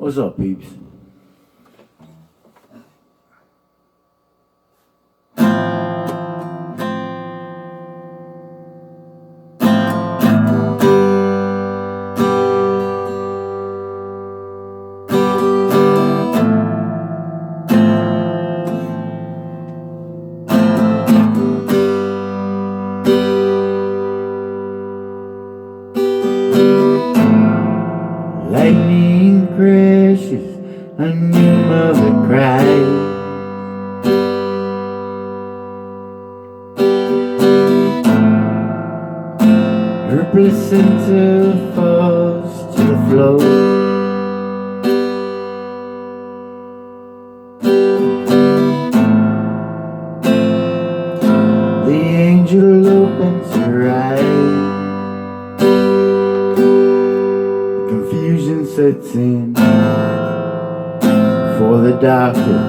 What's up, peeps? Lightning crashes, a new mother cries. Her placenta falls to the floor. The angel opens her eyes. Confusion sets in for the doctor,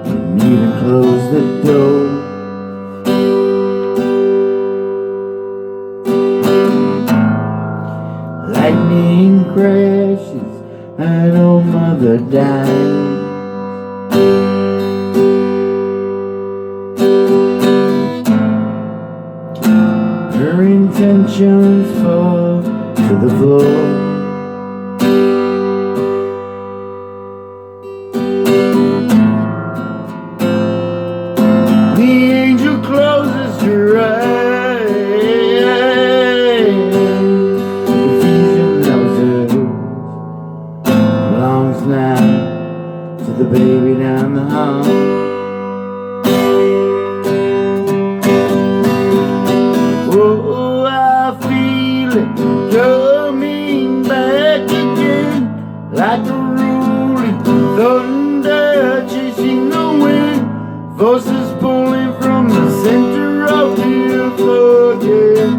and even close the door. Lightning crashes, an old mother dies. Her intentions fall to the floor. Closes her eyes. Confusion knows her. Belongs now to the baby down the hall. Oh, I feel it coming back again, like a rolling thunder chasing the wind. Forces pulling from the center of the earth again.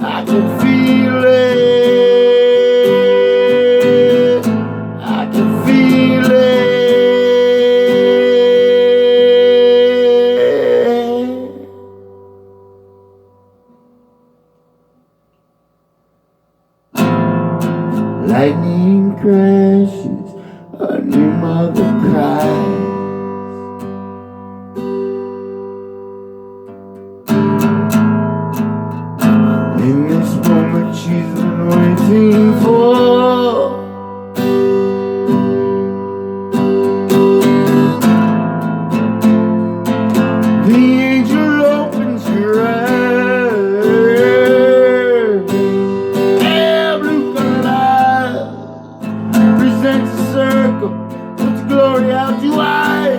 I can feel it. I can feel it. Lightning crashes, a new mother cries. In this moment she's been waiting for. The angel opens her eyes. Yeah, blue colored eyes presents a circle, puts glory out to eye.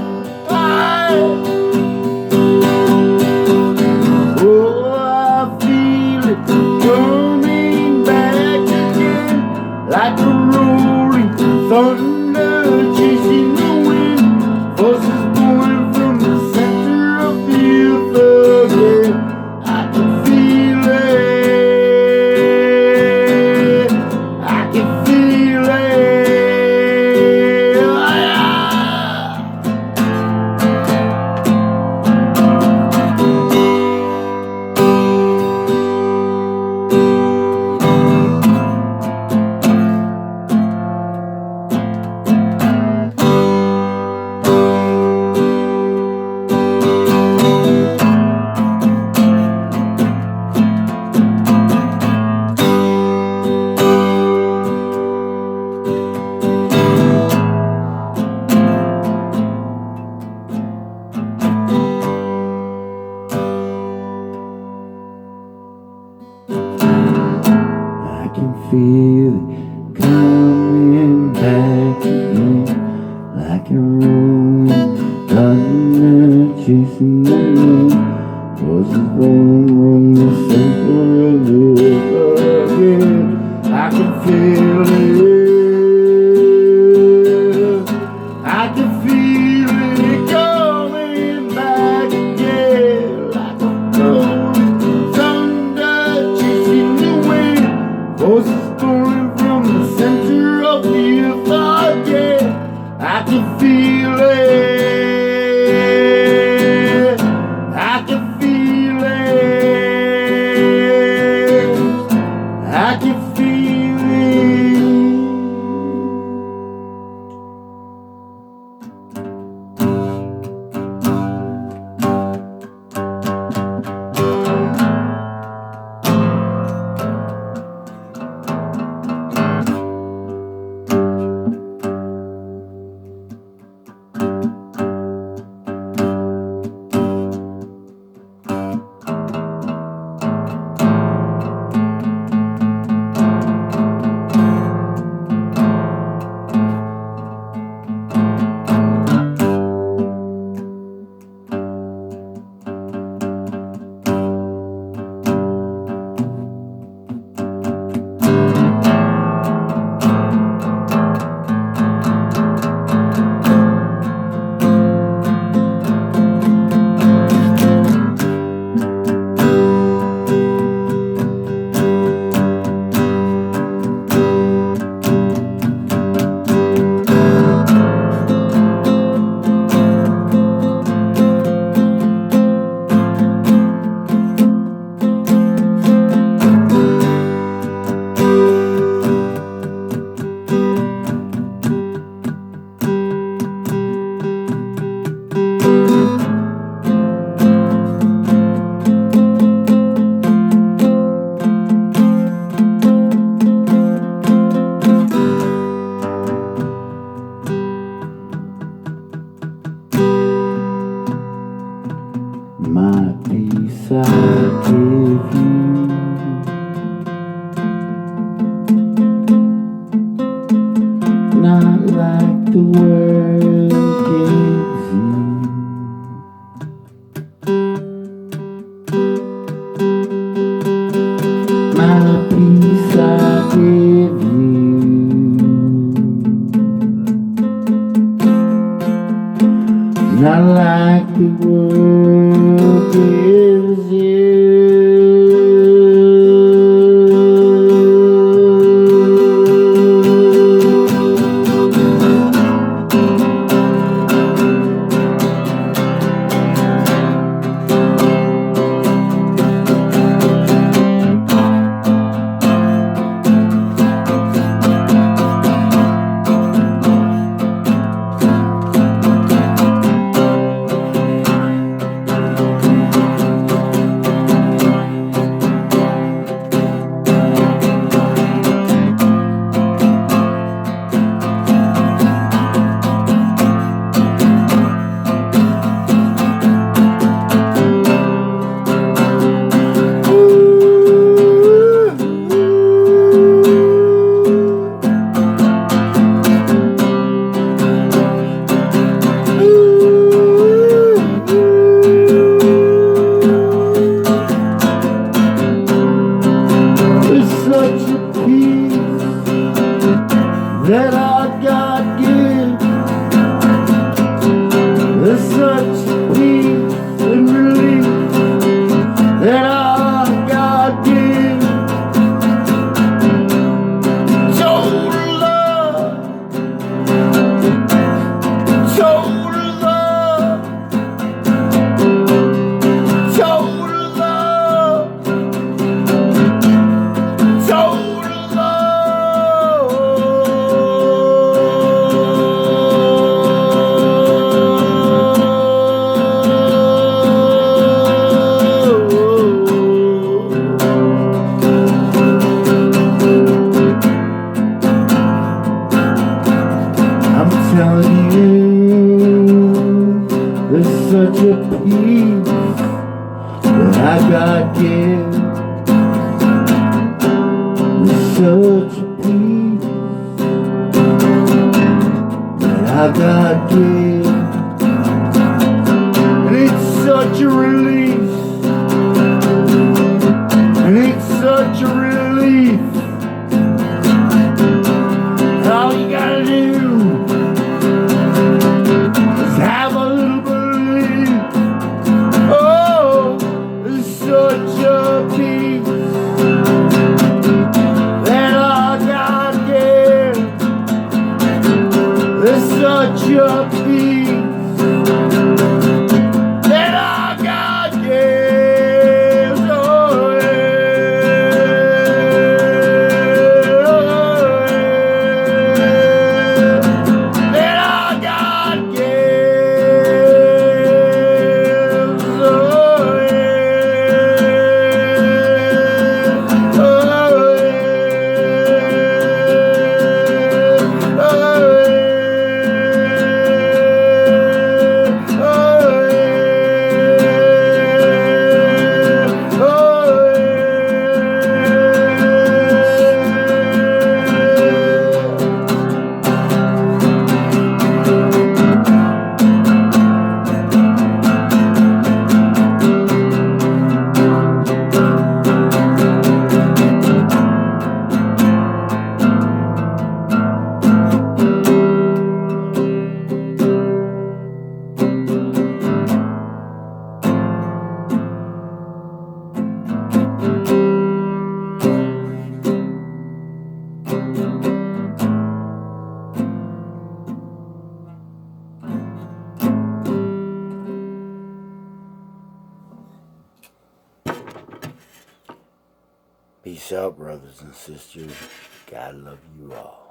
Coming back again, like a rolling thunder chasing the wind. Forces pulling from the center of the earth again. I can feel it. I can feel it. I can feel it coming back again, like a rolling thunder chasing the wind. Forces pulling from the center of the earth again. I can feel it. I can feel it coming back again, like a rolling thunder chasing the wind. Forces pulling from the center of the earth again. I can feel it. I can feel it. I can feel it. like the world gives you. That our God gives, there's such peace and relief that our God gives. Total love, total love, total love, total love. I'm telling you, there's such a peace that I God gives. There's such a peace that I God gives. And it's such a relief. And it's such a relief. All you gotta do is have a little belief. Oh, it's such a peace that our God gives. There's such a peace that our God gives. Oh, that our God gives. Peace out, brothers and sisters. God love you all.